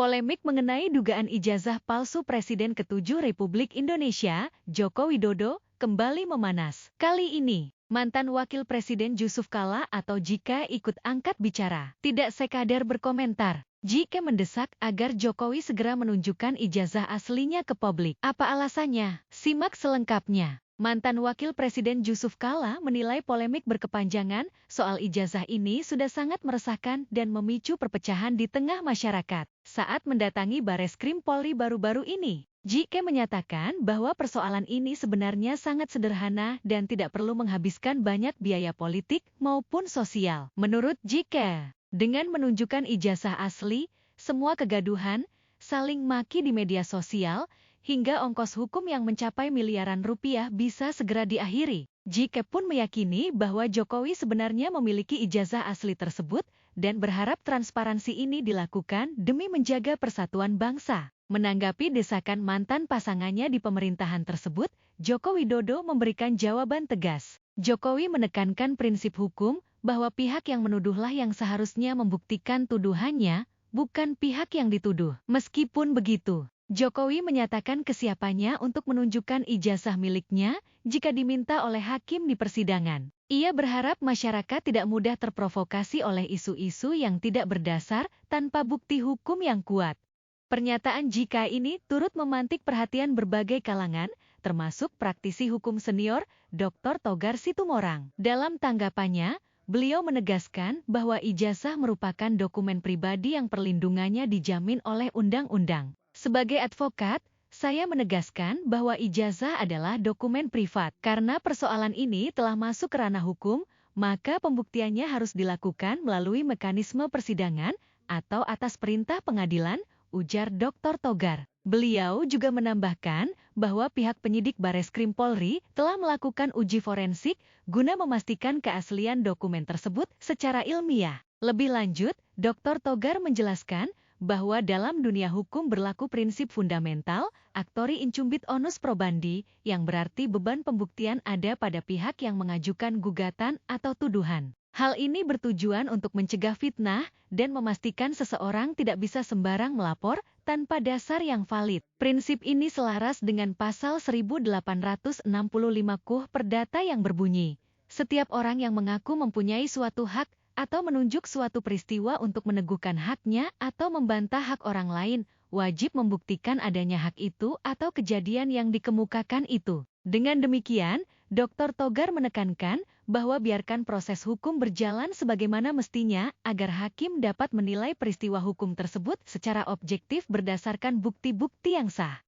Polemik mengenai dugaan ijazah palsu Presiden ke-7 Republik Indonesia, Joko Widodo, kembali memanas. Kali ini, mantan Wakil Presiden Yusuf Kala atau JK ikut angkat bicara. Tidak sekadar berkomentar, JK mendesak agar Jokowi segera menunjukkan ijazah aslinya ke publik. Apa alasannya? Simak selengkapnya. Mantan Wakil Presiden Yusuf Kala menilai polemik berkepanjangan soal ijazah ini sudah sangat meresahkan dan memicu perpecahan di tengah masyarakat. Saat mendatangi Bareskrim Polri baru-baru ini, JK menyatakan bahwa persoalan ini sebenarnya sangat sederhana dan tidak perlu menghabiskan banyak biaya politik maupun sosial. Menurut JK, dengan menunjukkan ijazah asli, semua kegaduhan, saling maki di media sosial, hingga ongkos hukum yang mencapai miliaran rupiah bisa segera diakhiri. JK pun meyakini bahwa Jokowi sebenarnya memiliki ijazah asli tersebut dan berharap transparansi ini dilakukan demi menjaga persatuan bangsa. Menanggapi desakan mantan pasangannya di pemerintahan tersebut, Joko Widodo memberikan jawaban tegas. Jokowi menekankan prinsip hukum bahwa pihak yang menuduhlah yang seharusnya membuktikan tuduhannya, bukan pihak yang dituduh. Meskipun begitu, Jokowi menyatakan kesiapannya untuk menunjukkan ijazah miliknya jika diminta oleh hakim di persidangan. Ia berharap masyarakat tidak mudah terprovokasi oleh isu-isu yang tidak berdasar tanpa bukti hukum yang kuat. Pernyataan JK ini turut memantik perhatian berbagai kalangan, termasuk praktisi hukum senior, Dr. Togar Situmorang. Dalam tanggapannya, beliau menegaskan bahwa ijazah merupakan dokumen pribadi yang perlindungannya dijamin oleh undang-undang. Sebagai advokat, saya menegaskan bahwa ijazah adalah dokumen privat. Karena persoalan ini telah masuk ke ranah hukum, maka pembuktiannya harus dilakukan melalui mekanisme persidangan atau atas perintah pengadilan, ujar Dr. Togar. Beliau juga menambahkan bahwa pihak penyidik Bareskrim Polri telah melakukan uji forensik guna memastikan keaslian dokumen tersebut secara ilmiah. Lebih lanjut, Dr. Togar menjelaskan bahwa dalam dunia hukum berlaku prinsip fundamental, actori incumbit onus probandi, yang berarti beban pembuktian ada pada pihak yang mengajukan gugatan atau tuduhan. Hal ini bertujuan untuk mencegah fitnah dan memastikan seseorang tidak bisa sembarang melapor tanpa dasar yang valid. Prinsip ini selaras dengan pasal 1865 KUH Perdata yang berbunyi, setiap orang yang mengaku mempunyai suatu hak atau menunjuk suatu peristiwa untuk meneguhkan haknya atau membantah hak orang lain, wajib membuktikan adanya hak itu atau kejadian yang dikemukakan itu. Dengan demikian, Dr. Togar menekankan bahwa biarkan proses hukum berjalan sebagaimana mestinya agar hakim dapat menilai peristiwa hukum tersebut secara objektif berdasarkan bukti-bukti yang sah.